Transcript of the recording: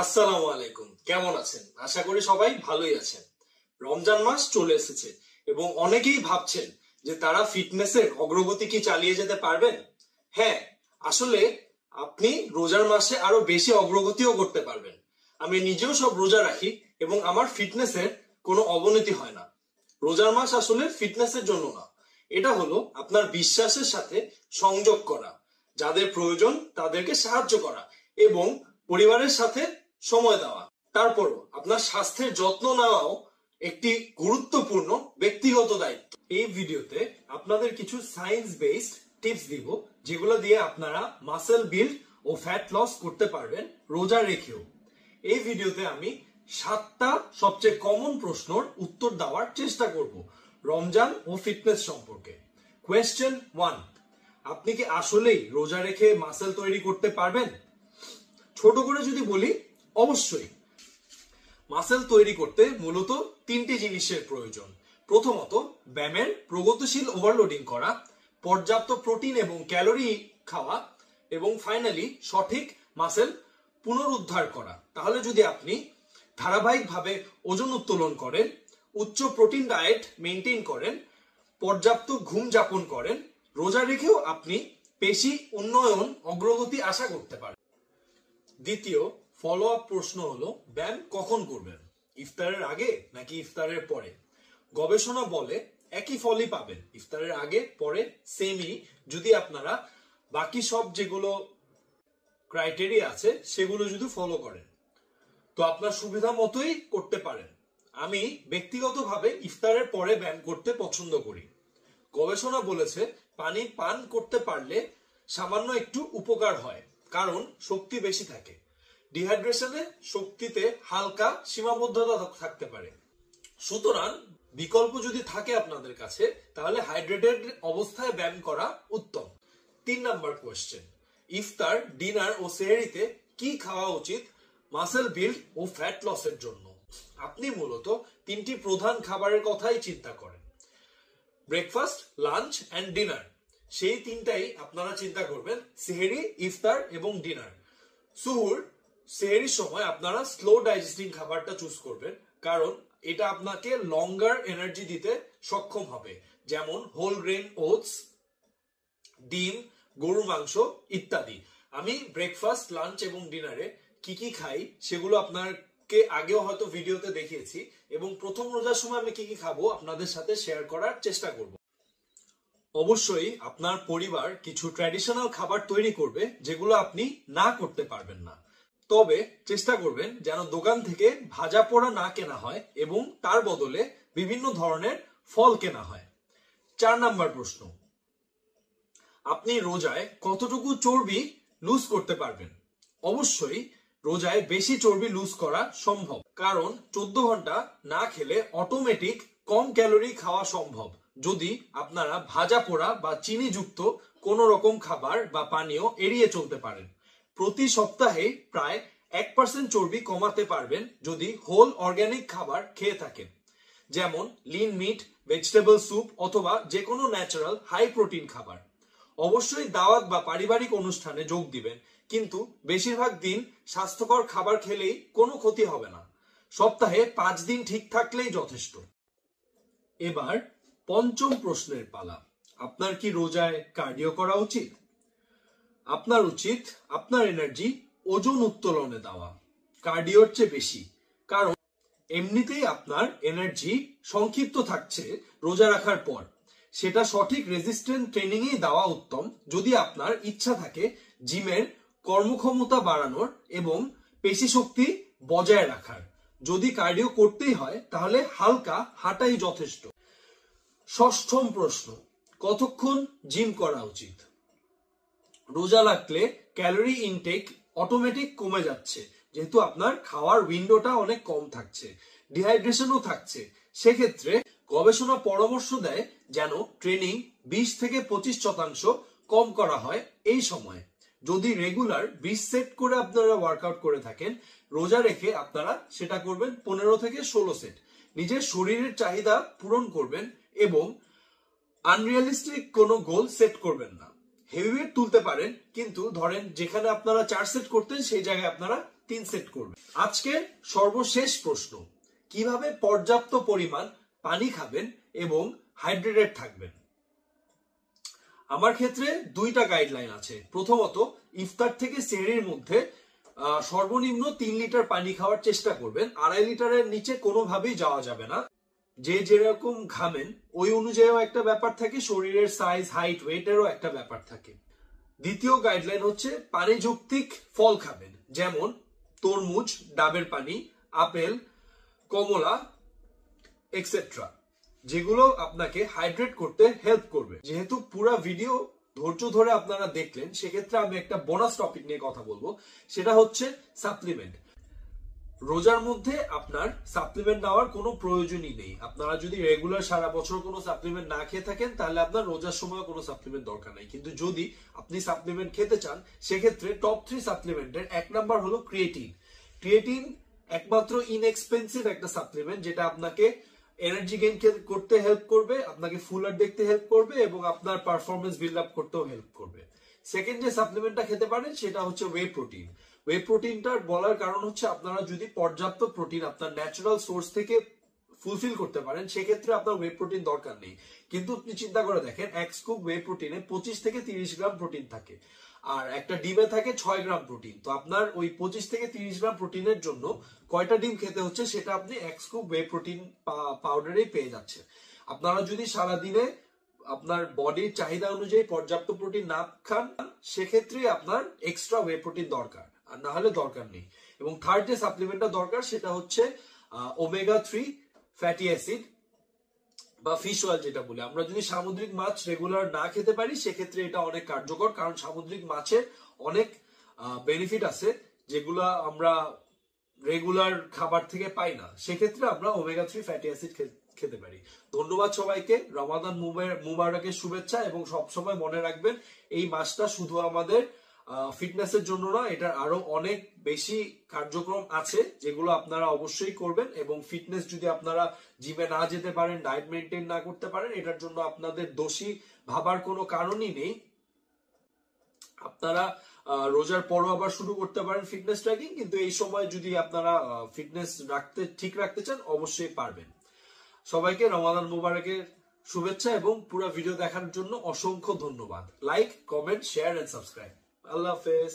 আসসালামু আলাইকুম, কেমন আছেন? আশা করি সবাই ভালোই আছেন। রমজান মাস চলে এসেছে এবং অনেকেই ভাবছেন যে তারা ফিটনেসের অগ্রগতি কি চালিয়ে যেতে পারবেন। হ্যাঁ, আসলে আপনি রোজার মাসে আরো বেশি অগ্রগতিও করতে পারবেন। আমি নিজেও সব রোজা রাখি এবং আমার ফিটনেসের কোনো অবনতি হয় না। রোজার মাস আসলে ফিটনেসের জন্য না, এটা হলো আপনার বিশ্বাসের সাথে সংযোগ করা, যাদের প্রয়োজন তাদেরকে সাহায্য করা এবং পরিবারের সাথে সময় দেওয়া। তারপরও আপনার স্বাস্থ্যের যত্ন নেওয়াও একটি গুরুত্বপূর্ণ ব্যক্তিগত দায়িত্ব। এই ভিডিওতে আপনাদের কিছু সায়েন্স বেসড টিপস দিব, যেগুলো দিয়ে আপনারা মাসেল বিল্ড ও ফ্যাট লস করতে পারবেন রোজা রেখেও। এই ভিডিওতে আমি 7টা সবচেয়ে কমন প্রশ্নের উত্তর দেওয়ার চেষ্টা করব রমজান ও ফিটনেস সম্পর্কে। কোয়েশ্চেন 1, আপনি কি আসলেই রোজা রেখে মাসেল তৈরি করতে পারবেন? ছোট করে যদি বলি, অবশ্যই। মাসেল তৈরি করতে মূলত 3টি জিনিসের প্রয়োজন। প্রথমত, ব্যায়ামের প্রগতিশীল ওভারলোডিং করা, পর্যাপ্ত প্রোটিন এবং ক্যালোরি খাওয়া এবং ফাইনালি সঠিক মাসেল পুনরুদ্ধার করা। তাহলে যদি আপনি ধারাবাহিকভাবে ওজন উত্তোলন করেন, উচ্চ প্রোটিন ডায়েট মেনটেন করেন, পর্যাপ্ত ঘুম যাপন করেন, রোজা রেখেও আপনি পেশি উন্নয়ন অগ্রগতি আশা করতে পারেন। দ্বিতীয় ফলো আপ প্রশ্ন হলো, ব্যায়াম কখন করবেন? ইফতারের আগে নাকি ইফতারের পরে? গবেষণা বলে একই ফলই পাবেন, ইফতারের আগে পরে সেমই, যদি আপনারা বাকি সব যেগুলো ক্রাইটেরিয়া আছে সেগুলো যদি ফলো করেন। তো আপনার সুবিধা মতোই করতে পারেন। আমি ব্যক্তিগতভাবে ইফতারের পরে ব্যায়াম করতে পছন্দ করি। গবেষণা বলেছে পানি পান করতে পারলে সামান্য একটু উপকার হয়, কারণ শক্তি বেশি থাকে। ডিহাইড্রেশনে শক্তিতে হালকা সীমাবদ্ধতা থাকতে পারে। সুতরাং বিকল্প যদি থাকে আপনাদের কাছে, তাহলে হাইড্রেটেড অবস্থায় ব্যায়াম করা উত্তম। 3 নাম্বার কোয়েশ্চেন, ইফতার, ডিনার ও সেহরিতে কি খাওয়া উচিত মাসেল বিল্ড ও ফ্যাট লসের জন্য? আপনি মূলত 3টি প্রধান খাবারের কথাই চিন্তা করেন, ব্রেকফাস্ট, লাঞ্চ এন্ড ডিনার। সেই 3টাই আপনারা চিন্তা করবেন, সেহরি, ইফতার এবং ডিনার। সুহুর, সেহরির সময় আপনারা স্লো ডাইজেস্টিং খাবারটা চুজ করবেন, কারণ এটা আপনাকে লঙ্গার এনার্জি দিতে সক্ষম হবে, যেমন হোল গ্রেন ওটস, ডিম, গরুর মাংস ইত্যাদি। আমি ব্রেকফাস্ট, লাঞ্চ এবং ডিনারে কি কি খাই সেগুলো আপনাকে আগেও হয়তো ভিডিওতে দেখিয়েছি, এবং প্রথম রোজার সময় আমি কি কি খাবো আপনাদের সাথে শেয়ার করার চেষ্টা করব। অবশ্যই আপনার পরিবার কিছু ট্র্যাডিশনাল খাবার তৈরি করবে যেগুলো আপনি না করতে পারবেন না, তবে চেষ্টা করবেন যেন দোকান থেকে ভাজা পোড়া না কেনা হয় এবং তার বদলে বিভিন্ন ধরনের ফল কেনা হয়। 4 নাম্বার প্রশ্ন, আপনি রোজায় কতটুকু চর্বি লুজ করতে পারবেন? অবশ্যই রোজায় বেশি চর্বি লুজ করা সম্ভব, কারণ 14 ঘন্টা না খেলে অটোমেটিক কম ক্যালোরি খাওয়া সম্ভব, যদি আপনারা ভাজা পোড়া বা চিনি যুক্ত কোন রকম খাবার বা পানীয় এড়িয়ে চলতে পারেন। প্রতি সপ্তাহে প্রায় 1% চর্বি কমাতে পারবেন যদি হোল অর্গানিক খাবার খেয়ে থাকেন, যেমন লিন মিট, ভেজিটেবল স্যুপ অথবা যে কোনো ন্যাচারাল হাই প্রোটিন খাবার। অবশ্যই দাওয়াত বা পারিবারিক অনুষ্ঠানে যোগ দিবেন, কিন্তু বেশিরভাগ দিন স্বাস্থ্যকর খাবার খেলেই কোনো ক্ষতি হবে না। সপ্তাহে 5 দিন ঠিক থাকলেই যথেষ্ট। এবার 5ম প্রশ্নের পালা, আপনার কি রোজায় কার্ডিও করা উচিত? আপনার উচিত আপনার এনার্জি ওজন উত্তোলনে দেওয়া, কার্ডিওর চেয়ে বেশি, কারণ এমনিতেই আপনার এনার্জি সংক্ষিপ্ত থাকছে রোজা রাখার পর। সেটা সঠিক রেজিস্ট্যান্স ট্রেনিং এ দেওয়া উত্তম, যদি আপনার ইচ্ছা থাকে জিমের কর্মক্ষমতা বাড়ানোর এবং পেশি শক্তি বজায় রাখার। যদি কার্ডিও করতেই হয় তাহলে হালকা হাঁটাই যথেষ্ট। 6ম প্রশ্ন, কতক্ষণ জিম করা উচিত? রোজা রাখলে ক্যালোরি ইনটেক অটোমেটিক কমে যাচ্ছে, যেহেতু আপনার খাওয়ার উইন্ডোটা অনেক কম থাকছে, ডিহাইড্রেশনও থাকছে। সেক্ষেত্রে গবেষণা পরামর্শ দেয় যেন ট্রেনিং 20 থেকে 25% কম করা হয় এই সময়। যদি রেগুলার 20 সেট করে আপনারা ওয়ার্কআউট করে থাকেন, রোজা রেখে আপনারা সেটা করবেন 15 থেকে 16 সেট। নিজের শরীরের চাহিদা পূরণ করবেন এবং আনরিয়ালিস্টিক কোনো গোল সেট করবেন না। হেভিওয়েট তুলতে পারেন, কিন্তু ধরেন যেখানে আপনারা 4 সেট করতেন সেই জায়গায় আপনারা 3 সেট করবেন। আজকের সর্বশেষ প্রশ্ন, কিভাবে পর্যাপ্ত পরিমাণ পানি খাবেন এবং হাইড্রেটেড থাকবেন? আমার ক্ষেত্রে 2টা গাইডলাইন আছে। প্রথমত, ইফতার থেকে সেহরির মধ্যে সর্বনিম্ন 3 লিটার পানি খাওয়ার চেষ্টা করবেন। 2.5 লিটারের নিচে কোনোভাবেই যাওয়া যাবে না। যে যেরকম ঘামেন ওই অনুযায়ীও একটা ব্যাপার থাকে, শরীরের সাইজ, হাইট, ওয়েটেরও একটা ব্যাপার থাকে। দ্বিতীয় গাইডলাইন হচ্ছে পানি যৌক্তিক ফল খাবেন, যেমন তরমুজ, ডাবের পানি, আপেল, কমলা এক্সেট্রা, যেগুলো আপনাকে হাইড্রেট করতে হেল্প করবে। যেহেতু পুরো ভিডিও ধৈর্য ধরে আপনারা দেখলেন, সেক্ষেত্রে আমি একটা বোনাস টপিক নিয়ে কথা বলবো, সেটা হচ্ছে সাপ্লিমেন্ট। রোজার মধ্যে আপনার সাপ্লিমেন্ট নেওয়ার কোনো প্রয়োজনই নেই। আপনারা যদি রেগুলার সারা বছর কোনো সাপ্লিমেন্ট না খেয়ে থাকেন, তাহলে আপনার রোজার সময় কোনো সাপ্লিমেন্ট দরকার নাই। কিন্তু যদি আপনি সাপ্লিমেন্ট খেতে চান, সেক্ষেত্রে টপ 3 সাপ্লিমেন্টের 1 নাম্বার হলো ক্রিয়েটিন। ক্রিয়েটিন একমাত্র ইনএক্সপেন্সিভ একটা সাপ্লিমেন্ট, যেটা আপনাকে এনার্জি গেইন করতে হেল্প করবে, আপনাকে ফুলার দেখতে হেল্প করবে এবং আপনার পারফরমেন্স বিল্ড আপ করতেও হেল্প করবে। সেকেন্ড যে সাপ্লিমেন্টটা খেতে পারেন সেটা হচ্ছে ওয়ে প্রোটিন। ওয়ে প্রোটিনটার বলার কারণ হচ্ছে, আপনারা যদি পর্যাপ্ত প্রোটিন আপনার ন্যাচারাল সোর্স থেকে ফুলফিল করতে পারেন, সেক্ষেত্রে আপনার ওয়ে প্রোটিন দরকার নেই। কিন্তু আপনি চিন্তা করে দেখেন, 1 স্কুপ ওয়ে প্রোটিনে 25 থেকে 30 গ্রাম প্রোটিন থাকে, আর একটা ডিমে থাকে 6 গ্রাম প্রোটিন। তো আপনার ওই 25 থেকে 30 গ্রাম প্রোটিনের জন্য কয়টা ডিম খেতে হচ্ছে, সেটা আপনি 1 স্কুপ ওয়ে প্রোটিন পাউডারেই পেয়ে যাচ্ছেন। আপনারা যদি সারাদিনে আপনার বডির চাহিদা অনুযায়ী পর্যাপ্ত প্রোটিন না খান, সেক্ষেত্রে আপনার এক্সট্রা ওয়ে প্রোটিন দরকার, আর না হলে দরকার নেই। এবং থার্ড যে সাপ্লিমেন্টটা দরকার সেটা হচ্ছে ওমেগা 3 ফ্যাটি অ্যাসিড বা ফিশ অয়েল যেটা বলে। আমরা যদি সামুদ্রিক মাছ রেগুলার না খেতে পারি, সেক্ষেত্রে এটা অনেক কার্যকর, কারণ সামুদ্রিক মাছের অনেক বেনিফিট আছে যেগুলা আমরা রেগুলার খাবার থেকে পাই না। সেক্ষেত্রে আমরা ওমেগা 3 ফ্যাটি অ্যাসিড খেতে পারি। ধন্যবাদ সবাইকে, রমাদান মুবারকের শুভেচ্ছা, এবং সবসময় মনে রাখবেন এই মাসটা শুধু আমাদের ফিটনেসের জন্য না, এটার আরো অনেক বেশি কার্যক্রম আছে যেগুলো আপনারা অবশ্যই করবেন। এবং ফিটনেস যদি আপনারা জিমে না যেতে পারেন, ডায়েট মেনটেন না করতে পারেন, এটার জন্য আপনাদের দোষী ভাবার কোনো কারণই নেই। আপনারা রোজার পরও আবার শুরু করতে পারেন ফিটনেস ট্র্যাকিং, কিন্তু এই সময় যদি আপনারা ফিটনেস ঠিক রাখতে চান, অবশ্যই পারবেন। সবাইকে রমাদান মুবারকের শুভেচ্ছা এবং পুরো ভিডিও দেখার জন্য অসংখ্য ধন্যবাদ। Like, comment, share and subscribe. আল্লাহ হাফেজ।